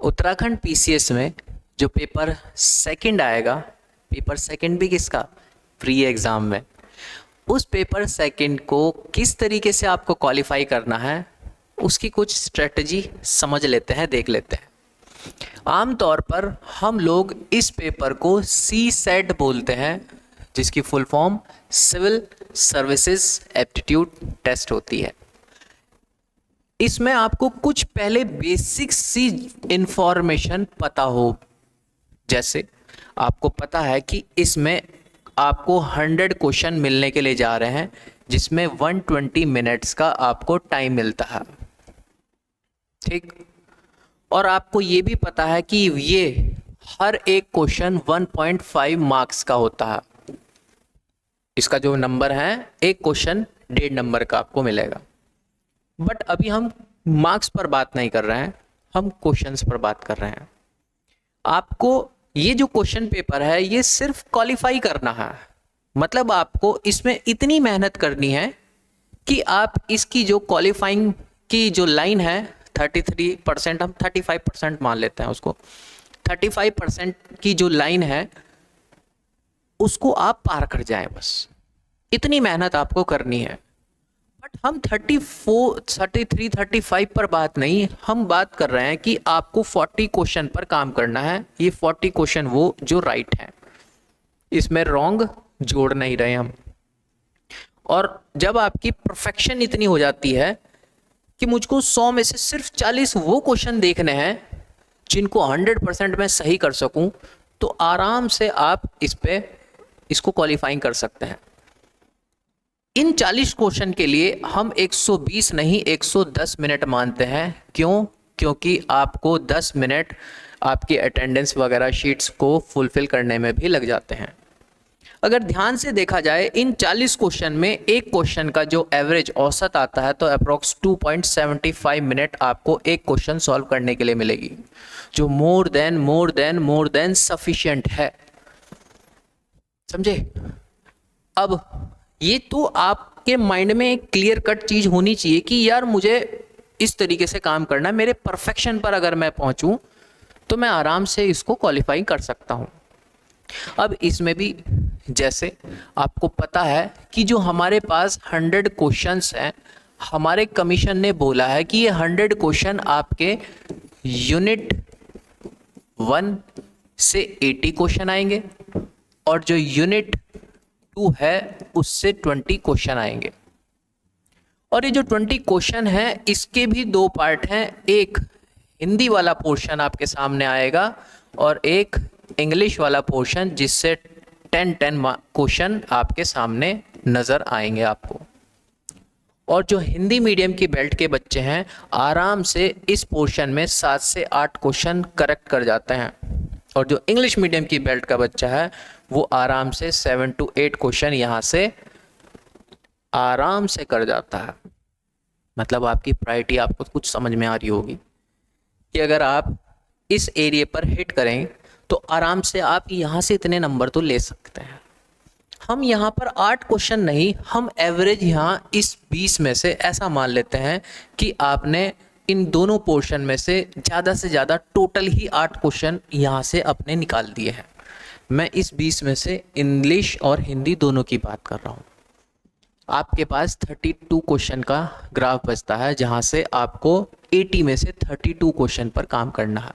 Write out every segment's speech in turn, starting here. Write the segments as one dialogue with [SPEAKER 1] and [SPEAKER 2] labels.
[SPEAKER 1] Uttarakhand PCS में जो paper second आएगा, पेपर सेकंड भी किसका, प्री एग्ज़ाम में, उस पेपर सेकंड को किस तरीके से आपको क्वालिफाई करना है उसकी कुछ स्ट्रेटजी समझ लेते हैं, देख लेते हैं। आमतौर पर हम लोग इस पेपर को सी सेट बोलते हैं, जिसकी full form civil services aptitude test होती है। इसमें आपको कुछ पहले बेसिक सी इंफॉर्मेशन पता हो, जैसे आपको पता है कि इसमें आपको 100 क्वेश्चन मिलने के लिए जा रहे हैं, जिसमें 120 मिनट्स का आपको टाइम मिलता है, ठीक। और आपको ये भी पता है कि ये हर एक क्वेश्चन 1.5 मार्क्स का होता है। इसका जो नंबर है, एक क्वेश्चन 1.5 नंबर का आपको मिलेगा। बट अभी हम मार्क्स पर बात नहीं कर रहे हैं, हम क्वेश्चंस पर बात कर रहे हैं। आपको ये जो क्वेश्चन पेपर है ये सिर्फ क्वालिफाई करना है, मतलब आपको इसमें इतनी मेहनत करनी है कि आप इसकी जो क्वालिफाइंग की जो लाइन है 33%, हम 35% मान लेते हैं उसको, 35% की जो लाइन है उसको आप पार कर जाएं, बस इतनी मेहनत आपको करनी है। बट हम 34, 33, 35 पर बात नहीं, हम बात कर रहे हैं कि आपको 40 क्वेश्चन पर काम करना है। ये 40 क्वेश्चन वो जो राइट है, इसमें रॉन्ग जोड़ नहीं रहे हम। और जब आपकी परफेक्शन इतनी हो जाती है कि मुझको 100 में से सिर्फ 40 वो क्वेश्चन देखने हैं जिनको 100% मैं सही कर सकूं, तो आराम से आप इसको क्वालिफाइंग कर सकते हैं। इन 40 क्वेश्चन के लिए हम 120 नहीं 110 मिनट मानते हैं। क्यों? क्योंकि आपको 10 मिनट आपकी अटेंडेंस वगैरह शीट्स को फुलफिल करने में भी लग जाते हैं। अगर ध्यान से देखा जाए, इन 40 क्वेश्चन में एक क्वेश्चन का जो एवरेज औसत आता है तो अप्रॉक्स 2.75 मिनट आपको एक क्वेश्चन सॉल्व करने के लिए मिलेगी, जो मोर देन सफिशिएंट है। समझे? अब ये तो आपके माइंड में एक क्लियर कट चीज होनी चाहिए कि यार मुझे इस तरीके से काम करना है, मेरे परफेक्शन पर अगर मैं पहुंचूं तो मैं आराम से इसको क्वालिफाई कर सकता हूं। अब इसमें भी जैसे आपको पता है कि जो हमारे पास 100 क्वेश्चंस हैं, हमारे कमीशन ने बोला है कि ये 100 क्वेश्चन आपके यूनिट 1 से 80 क्वेश्चन आएंगे और जो यूनिट 2 है उससे 20 क्वेश्चन आएंगे। और ये जो 20 क्वेश्चन है इसके भी 2 पार्ट हैं, एक हिंदी वाला पोर्शन आपके सामने आएगा और एक इंग्लिश वाला पोर्शन, जिससे 10 क्वेश्चन आपके सामने नज़र आएंगे आपको। और जो हिंदी मीडियम की बेल्ट के बच्चे हैं आराम से इस पोर्शन में 7 से 8 क्वेश्चन करेक्ट कर जाते हैं, और जो इंग्लिश मीडियम की बेल्ट का बच्चा है वो आराम से 7 to 8 क्वेश्चन यहाँ से आराम से कर जाता है। मतलब आपकी प्रायोरिटी आपको कुछ समझ में आ रही होगी कि अगर आप इस एरिया पर हिट करें तो आराम से आप यहाँ से इतने नंबर तो ले सकते हैं। हम यहाँ पर 8 क्वेश्चन नहीं, हम एवरेज यहाँ इस 20 में से ऐसा मान लेते हैं कि आपने इन दोनों पोर्शन में से ज़्यादा टोटल ही 8 क्वेश्चन यहाँ से अपने निकाल दिए हैं। मैं इस 20 में से इंग्लिश और हिंदी दोनों की बात कर रहा हूँ। आपके पास 32 क्वेश्चन का ग्राफ बचता है, जहाँ से आपको 80 में से 32 क्वेश्चन पर काम करना है।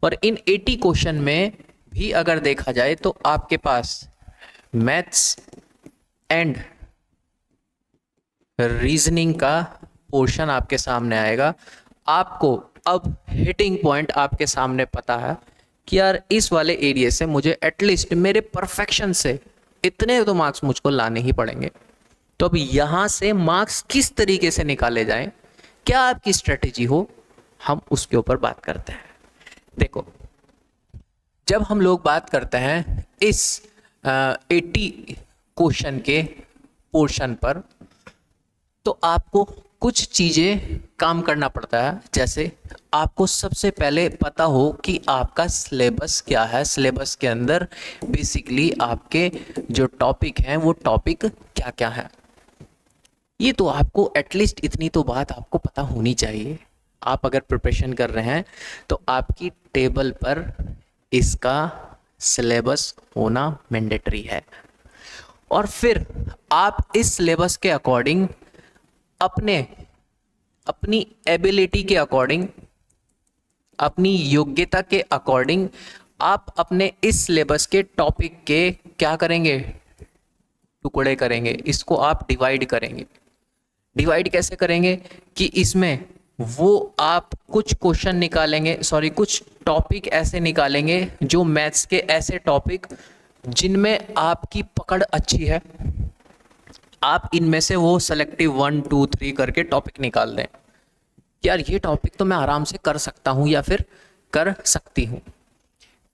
[SPEAKER 1] और इन 80 क्वेश्चन में भी अगर देखा जाए तो आपके पास मैथ्स एंड रीजनिंग का पोर्शन आपके सामने आएगा। आपको अब हिटिंग पॉइंट आपके सामने पता है कि यार इस वाले एरिया से मुझे एटलीस्ट मेरे परफेक्शन से इतने तो मार्क्स मुझको लाने ही पड़ेंगे। तो अब यहाँ से मार्क्स किस तरीके से निकाले जाएं, क्या आपकी स्ट्रेटेजी हो, हम उसके ऊपर बात करते हैं। देखो, जब हम लोग बात करते हैं इस 80 क्वेश्चन के पोर्शन पर, तो आपको कुछ चीज़ें काम करना पड़ता है। जैसे आपको सबसे पहले पता हो कि आपका सिलेबस क्या है, सिलेबस के अंदर बेसिकली आपके जो टॉपिक हैं वो टॉपिक क्या क्या है। ये तो आपको एटलीस्ट इतनी तो बात आपको पता होनी चाहिए। आप अगर प्रिपरेशन कर रहे हैं तो आपकी टेबल पर इसका सिलेबस होना मैंडेटरी है। और फिर आप इस सिलेबस के अकॉर्डिंग अपने अपनी एबिलिटी के अकॉर्डिंग, अपनी योग्यता के अकॉर्डिंग आप अपने इस सिलेबस के टॉपिक के क्या करेंगे, टुकड़े करेंगे, इसको आप डिवाइड करेंगे। डिवाइड कैसे करेंगे कि इसमें वो आप कुछ क्वेश्चन निकालेंगे, सॉरी कुछ टॉपिक ऐसे निकालेंगे जो मैथ्स के ऐसे टॉपिक जिनमें आपकी पकड़ अच्छी है, आप इनमें से वो सेलेक्टिव 1 2 3 करके टॉपिक निकाल दें। यार ये टॉपिक तो मैं आराम से कर सकता हूँ या फिर कर सकती हूँ।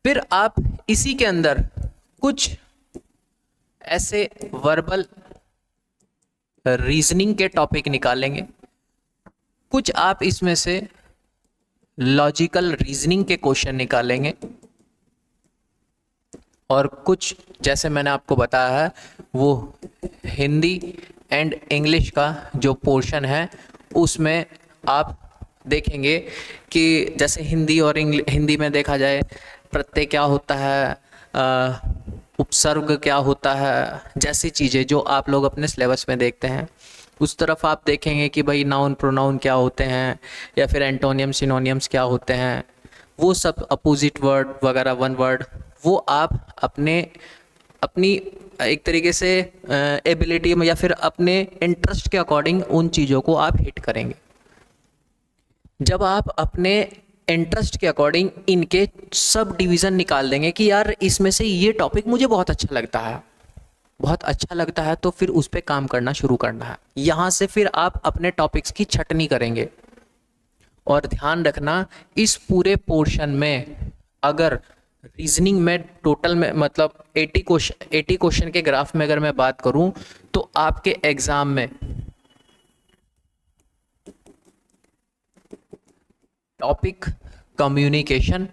[SPEAKER 1] फिर आप इसी के अंदर कुछ ऐसे वर्बल रीजनिंग के टॉपिक निकालेंगे, कुछ आप इसमें से लॉजिकल रीजनिंग के क्वेश्चन निकालेंगे, और कुछ जैसे मैंने आपको बताया है वो हिंदी एंड इंग्लिश का जो पोर्शन है उसमें आप देखेंगे कि जैसे हिंदी और हिंदी में देखा जाए प्रत्यय क्या होता है, उपसर्ग क्या होता है, जैसी चीज़ें जो आप लोग अपने सिलेबस में देखते हैं। उस तरफ आप देखेंगे कि भाई नाउन प्रोनाउन क्या होते हैं या फिर एंटोनियम सिनोनियम्स क्या होते हैं, वो सब अपोजिट वर्ड वगैरह, वन वर्ड, वो आप अपनी एक तरीके से एबिलिटी में या फिर अपने इंटरेस्ट के अकॉर्डिंग उन चीज़ों को आप हिट करेंगे। जब आप अपने इंटरेस्ट के अकॉर्डिंग इनके सब डिवीज़न निकाल देंगे कि यार इसमें से ये टॉपिक मुझे बहुत अच्छा लगता है, बहुत अच्छा लगता है, तो फिर उस पर काम करना शुरू करना है। यहाँ से फिर आप अपने टॉपिक्स की छटनी करेंगे। और ध्यान रखना इस पूरे पोर्शन में अगर रीजनिंग में टोटल में मतलब 80 क्वेश्चन के ग्राफ में अगर मैं बात करूं तो आपके एग्जाम में टॉपिक कम्युनिकेशन,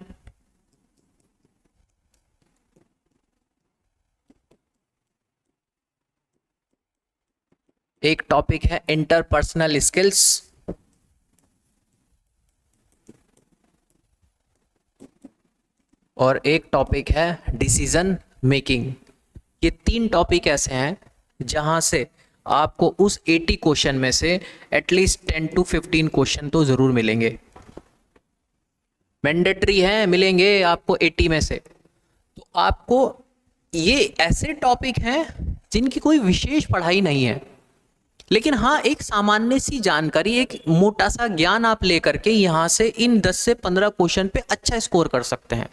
[SPEAKER 1] एक टॉपिक है इंटरपर्सनल स्किल्स, और एक टॉपिक है डिसीजन मेकिंग। ये 3 टॉपिक ऐसे हैं जहां से आपको उस 80 क्वेश्चन में से एटलीस्ट 10 to 15 क्वेश्चन तो ज़रूर मिलेंगे, मैंडेटरी हैं, मिलेंगे आपको 80 में से। तो आपको ये ऐसे टॉपिक हैं जिनकी कोई विशेष पढ़ाई नहीं है, लेकिन हाँ एक सामान्य सी जानकारी, एक मोटा सा ज्ञान आप लेकर के यहाँ से इन 10 से 15 क्वेश्चन पे अच्छा स्कोर कर सकते हैं।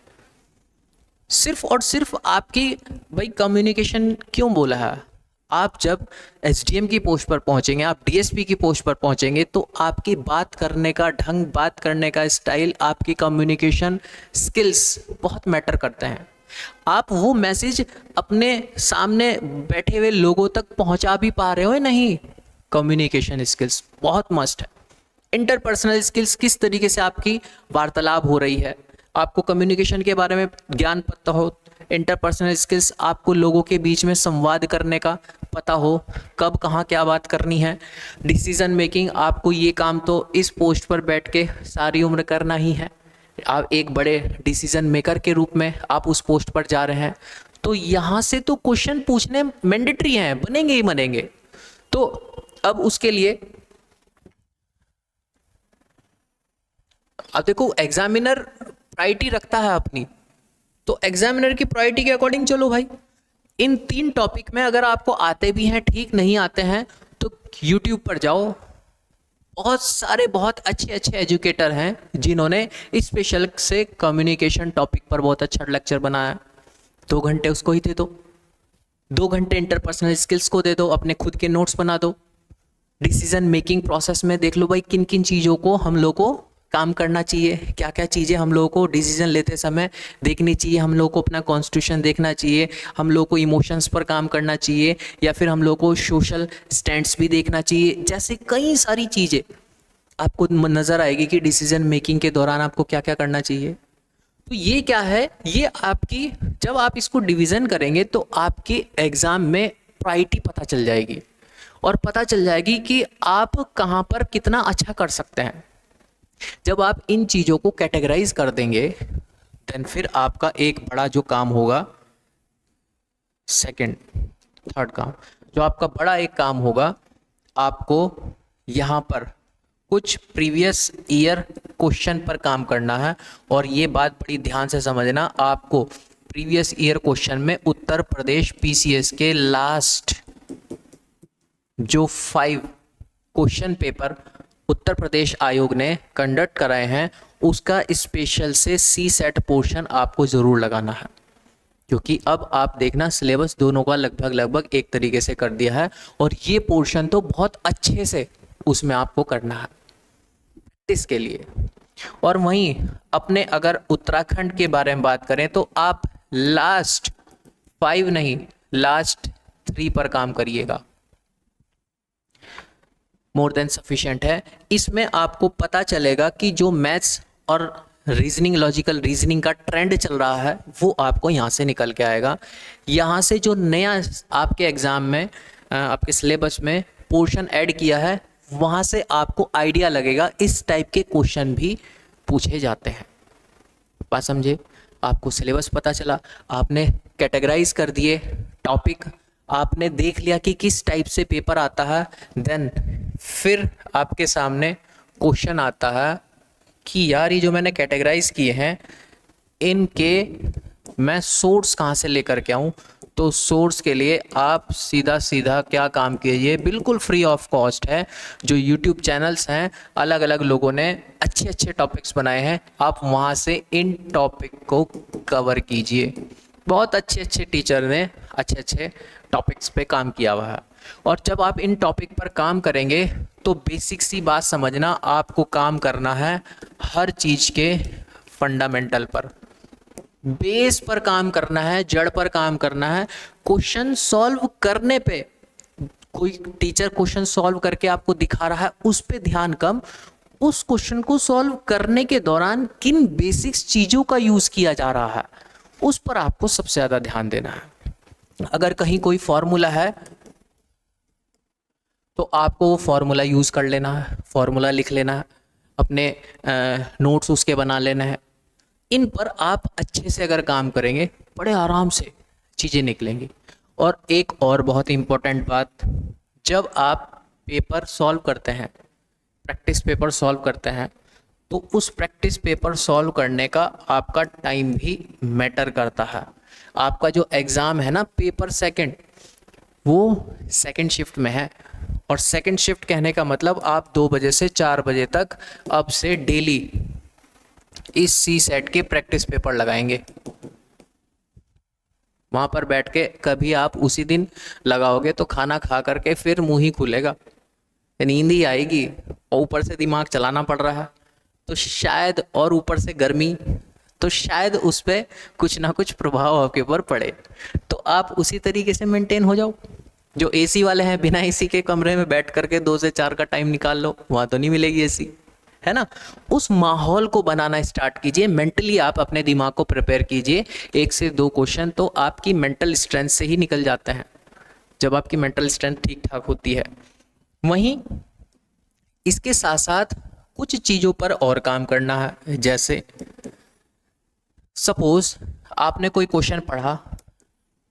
[SPEAKER 1] सिर्फ और सिर्फ आपकी भाई कम्युनिकेशन क्यों बोला है, आप जब एसडीएम की पोस्ट पर पहुंचेंगे, आप डीएसपी की पोस्ट पर पहुंचेंगे तो आपकी बात करने का ढंग, बात करने का स्टाइल, आपकी कम्युनिकेशन स्किल्स बहुत मैटर करते हैं। आप वो मैसेज अपने सामने बैठे हुए लोगों तक पहुंचा भी पा रहे हो या नहीं, कम्युनिकेशन स्किल्स बहुत मस्ट है। इंटरपर्सनल स्किल्स, किस तरीके से आपकी वार्तालाप हो रही है, आपको कम्युनिकेशन के बारे में ज्ञान पता हो। इंटरपर्सनल स्किल्स, आपको लोगों के बीच में संवाद करने का पता हो, कब कहाँ क्या बात करनी है। डिसीजन मेकिंग, आपको ये काम तो इस पोस्ट पर बैठ के सारी उम्र करना ही है, आप एक बड़े डिसीजन मेकर के रूप में आप उस पोस्ट पर जा रहे हैं, तो यहाँ से तो क्वेश्चन पूछने मैंडेटरी हैं, बनेंगे ही बनेंगे। तो अब उसके लिए अब देखो एग्जामिनर प्रायोरिटी रखता है अपनी, तो एग्जामिनर की प्रायोरिटी के अकॉर्डिंग चलो भाई। इन 3 टॉपिक में अगर आपको आते भी हैं, ठीक नहीं आते हैं, तो यूट्यूब पर जाओ, बहुत सारे बहुत अच्छे अच्छे एजुकेटर हैं जिन्होंने स्पेशल से कम्युनिकेशन टॉपिक पर बहुत अच्छा लेक्चर बनाया। 2 घंटे उसको ही दे दो, 2 घंटे इंटरपर्सनल स्किल्स को दे दो, अपने खुद के नोट्स बना दो। डिसीजन मेकिंग प्रोसेस में देख लो भाई किन किन चीज़ों को हम लोग को काम करना चाहिए, क्या क्या चीज़ें हम लोगों को डिसीजन लेते समय देखनी चाहिए, हम लोग को अपना कॉन्स्टिट्यूशन देखना चाहिए, हम लोग को इमोशंस पर काम करना चाहिए, या फिर हम लोग को सोशल स्टैंड्स भी देखना चाहिए। जैसे कई सारी चीज़ें आपको नज़र आएगी कि डिसीजन मेकिंग के दौरान आपको क्या क्या करना चाहिए। तो ये क्या है, ये आपकी जब आप इसको डिवीज़न करेंगे तो आपके एग्ज़ाम में प्रायोरिटी पता चल जाएगी, और पता चल जाएगी कि आप कहाँ पर कितना अच्छा कर सकते हैं। जब आप इन चीज़ों को कैटेगराइज कर देंगे देन फिर आपका एक बड़ा जो काम होगा, सेकंड थर्ड काम, जो आपका बड़ा एक काम होगा, आपको यहाँ पर कुछ प्रीवियस ईयर क्वेश्चन पर काम करना है। और ये बात बड़ी ध्यान से समझना, आपको प्रीवियस ईयर क्वेश्चन में उत्तर प्रदेश पीसीएस के लास्ट जो 5 क्वेश्चन पेपर उत्तर प्रदेश आयोग ने कंडक्ट कराए हैं उसका स्पेशल से सी सेट पोर्शन आपको ज़रूर लगाना है, क्योंकि अब आप देखना सिलेबस दोनों का लगभग एक तरीके से कर दिया है और ये पोर्शन तो बहुत अच्छे से उसमें आपको करना है प्रैक्टिस के लिए। और वहीं अपने अगर उत्तराखंड के बारे में बात करें तो आप लास्ट 5 नहीं, लास्ट 3 पर काम करिएगा, मोर देन सफिशिएंट है। इसमें आपको पता चलेगा कि जो मैथ्स और रीजनिंग, लॉजिकल रीजनिंग का ट्रेंड चल रहा है वो आपको यहाँ से निकल के आएगा। यहाँ से जो नया आपके एग्ज़ाम में आपके सिलेबस में पोर्शन ऐड किया है वहाँ से आपको आइडिया लगेगा इस टाइप के क्वेश्चन भी पूछे जाते हैं। बात समझे? आपको सिलेबस पता चला, आपने कैटेगराइज कर दिए टॉपिक, आपने देख लिया कि किस टाइप से पेपर आता है, देन फिर आपके सामने क्वेश्चन आता है कि यार ये जो मैंने कैटेगराइज किए हैं इनके मैं सोर्स कहाँ से लेकर के आऊँ। तो सोर्स के लिए आप सीधा सीधा क्या काम कीजिए, बिल्कुल फ्री ऑफ कॉस्ट है, जो यूट्यूब चैनल्स हैं अलग अलग लोगों ने अच्छे अच्छे टॉपिक्स बनाए हैं, आप वहाँ से इन टॉपिक को कवर कीजिए। बहुत अच्छे अच्छे टीचर ने अच्छे अच्छे टॉपिक्स पे काम किया हुआ है। और जब आप इन टॉपिक पर काम करेंगे तो बेसिक सी बात समझना, आपको काम करना है हर चीज़ के फंडामेंटल पर, बेस पर काम करना है, जड़ पर काम करना है। क्वेश्चन सॉल्व करने पे, कोई टीचर क्वेश्चन सॉल्व करके आपको दिखा रहा है उस पे ध्यान कम, उस क्वेश्चन को सॉल्व करने के दौरान किन बेसिक्स चीज़ों का यूज़ किया जा रहा है उस पर आपको सबसे ज़्यादा ध्यान देना है। अगर कहीं कोई फॉर्मूला है तो आपको वो फॉर्मूला यूज़ कर लेना है, फॉर्मूला लिख लेना है, अपने नोट्स उसके बना लेना है। इन पर आप अच्छे से अगर काम करेंगे बड़े आराम से चीज़ें निकलेंगी। और एक और बहुत इम्पोर्टेंट बात, जब आप पेपर सॉल्व करते हैं, प्रैक्टिस पेपर सॉल्व करते हैं, तो उस प्रैक्टिस पेपर सॉल्व करने का आपका टाइम भी मैटर करता है। आपका जो एग्ज़ाम है ना पेपर सेकंड, वो सेकंड शिफ्ट में है। और सेकंड शिफ्ट कहने का मतलब आप 2 बजे से 4 बजे तक अब से डेली इस सी सेट के प्रैक्टिस पेपर लगाएंगे। वहाँ पर बैठ के कभी आप उसी दिन लगाओगे तो खाना खा करके फिर मुंह ही खुलेगा, नींद ही आएगी, और ऊपर से दिमाग चलाना पड़ रहा है तो शायद, और ऊपर से गर्मी, तो शायद उस पर कुछ ना कुछ प्रभाव आपके ऊपर पड़े। तो आप उसी तरीके से मेंटेन हो जाओ। जो एसी वाले हैं बिना एसी के कमरे में बैठ करके 2 से 4 का टाइम निकाल लो, वहाँ तो नहीं मिलेगी एसी, है ना। उस माहौल को बनाना स्टार्ट कीजिए, मेंटली आप अपने दिमाग को प्रिपेयर कीजिए। 1 से 2 क्वेश्चन तो आपकी मेंटल स्ट्रेंथ से ही निकल जाते हैं, जब आपकी मेंटल स्ट्रेंथ ठीक ठाक होती है। वहीं इसके साथ साथ कुछ चीज़ों पर और काम करना है। जैसे सपोज आपने कोई क्वेश्चन पढ़ा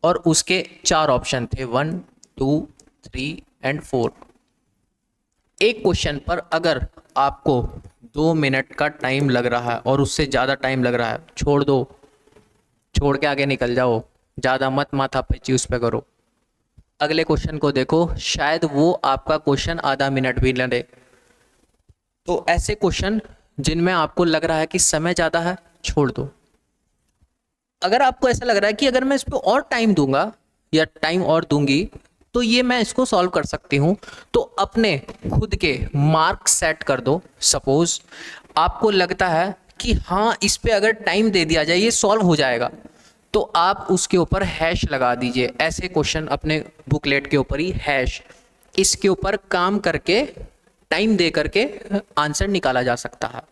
[SPEAKER 1] और उसके 4 ऑप्शन थे, 1 2 3 एंड 4। एक क्वेश्चन पर अगर आपको 2 मिनट का टाइम लग रहा है और उससे ज़्यादा टाइम लग रहा है, छोड़ दो, छोड़ के आगे निकल जाओ, ज़्यादा मत माथापच्ची उस पर करो। अगले क्वेश्चन को देखो, शायद वो आपका क्वेश्चन आधा मिनट भी लड़े। तो ऐसे क्वेश्चन जिनमें आपको लग रहा है कि समय ज़्यादा है, छोड़ दो। अगर आपको ऐसा लग रहा है कि अगर मैं इस पर और टाइम दूंगा या टाइम और दूंगी तो ये मैं इसको सॉल्व कर सकती हूँ, तो अपने खुद के मार्क सेट कर दो। सपोज आपको लगता है कि हाँ इस पे अगर टाइम दे दिया जाए ये सॉल्व हो जाएगा, तो आप उसके ऊपर हैश लगा दीजिए। ऐसे क्वेश्चन अपने बुकलेट के ऊपर ही हैश, इसके ऊपर काम करके टाइम दे करके आंसर निकाला जा सकता है।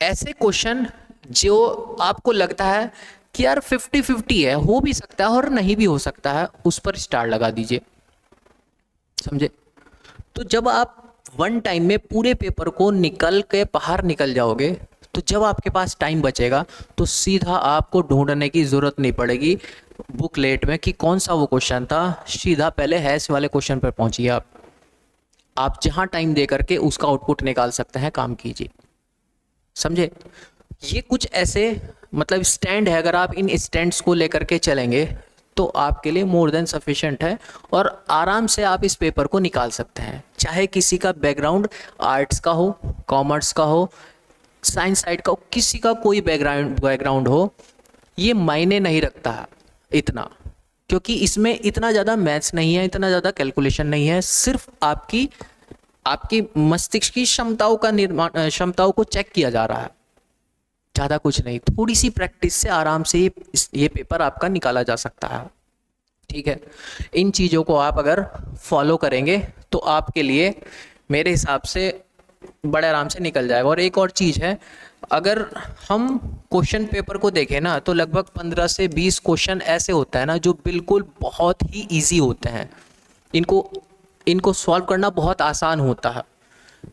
[SPEAKER 1] ऐसे क्वेश्चन जो आपको लगता है कि यार 50-50 है, हो भी सकता है और नहीं भी हो सकता है, उस पर स्टार लगा दीजिए, समझे। तो जब आप वन टाइम में पूरे पेपर को निकल के बाहर निकल जाओगे, तो जब आपके पास टाइम बचेगा तो सीधा आपको ढूंढने की ज़रूरत नहीं पड़ेगी बुकलेट में कि कौन सा वो क्वेश्चन था, सीधा पहले हैश वाले क्वेश्चन पर पहुंचिए आप जहां टाइम दे करके उसका आउटपुट निकाल सकते हैं, काम कीजिए। समझे? ये कुछ ऐसे मतलब स्टैंड है, अगर आप इन स्टैंड्स को लेकर के चलेंगे तो आपके लिए मोर देन सफिशिएंट है और आराम से आप इस पेपर को निकाल सकते हैं। चाहे किसी का बैकग्राउंड आर्ट्स का हो, कॉमर्स का हो, साइंस साइड का हो, किसी का कोई बैकग्राउंड हो, ये मायने नहीं रखता इतना, क्योंकि इसमें इतना ज़्यादा मैथ्स नहीं है, इतना ज़्यादा कैलकुलेशन नहीं है, सिर्फ आपकी मस्तिष्क की क्षमताओं को चेक किया जा रहा है, ज़्यादा कुछ नहीं। थोड़ी सी प्रैक्टिस से आराम से ये पेपर आपका निकाला जा सकता है। ठीक है, इन चीज़ों को आप अगर फॉलो करेंगे तो आपके लिए मेरे हिसाब से बड़े आराम से निकल जाएगा। और एक और चीज़ है, अगर हम क्वेश्चन पेपर को देखें ना तो लगभग 15 से 20 क्वेश्चन ऐसे होता है ना जो बिल्कुल बहुत ही इजी होते हैं, इनको सॉल्व करना बहुत आसान होता है।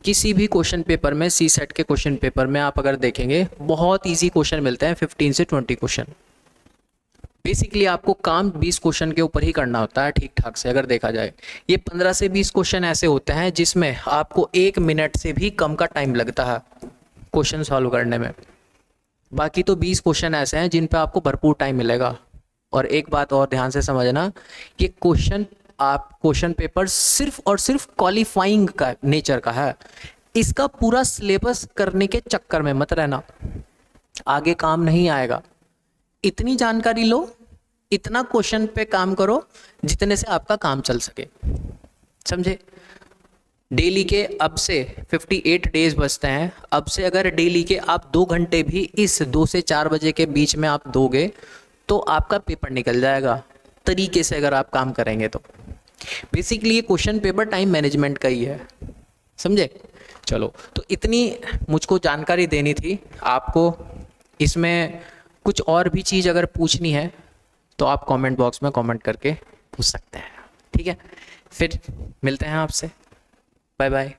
[SPEAKER 1] किसी भी क्वेश्चन पेपर में, सी सेट के क्वेश्चन पेपर में आप अगर देखेंगे बहुत इजी क्वेश्चन मिलते हैं, 15 से 20 क्वेश्चन। बेसिकली आपको काम 20 क्वेश्चन के ऊपर ही करना होता है ठीक ठाक से, अगर देखा जाए। ये 15 से 20 क्वेश्चन ऐसे होते हैं जिसमें आपको 1 मिनट से भी कम का टाइम लगता है क्वेश्चन सॉल्व करने में। बाकी तो 20 क्वेश्चन ऐसे हैं जिन पे आपको भरपूर टाइम मिलेगा। और एक बात और ध्यान से समझना, ये क्वेश्चन पेपर सिर्फ और सिर्फ क्वालिफाइंग का नेचर का है। इसका पूरा सिलेबस करने के चक्कर में मत रहना, आगे काम नहीं आएगा। इतनी जानकारी लो, इतना क्वेश्चन पे काम करो जितने से आपका काम चल सके। समझे? डेली के अब से 58 डेज बचते हैं। अब से अगर डेली के आप 2 घंटे भी इस 2 से 4 बजे के बीच में आप दोगे तो आपका पेपर निकल जाएगा तरीके से, अगर आप काम करेंगे तो। बेसिकली ये क्वेश्चन पेपर टाइम मैनेजमेंट का ही है। समझे? चलो, तो इतनी मुझको जानकारी देनी थी आपको। इसमें कुछ और भी चीज़ अगर पूछनी है तो आप कमेंट बॉक्स में कमेंट करके पूछ सकते हैं। ठीक है, फिर मिलते हैं आपसे। Bye bye.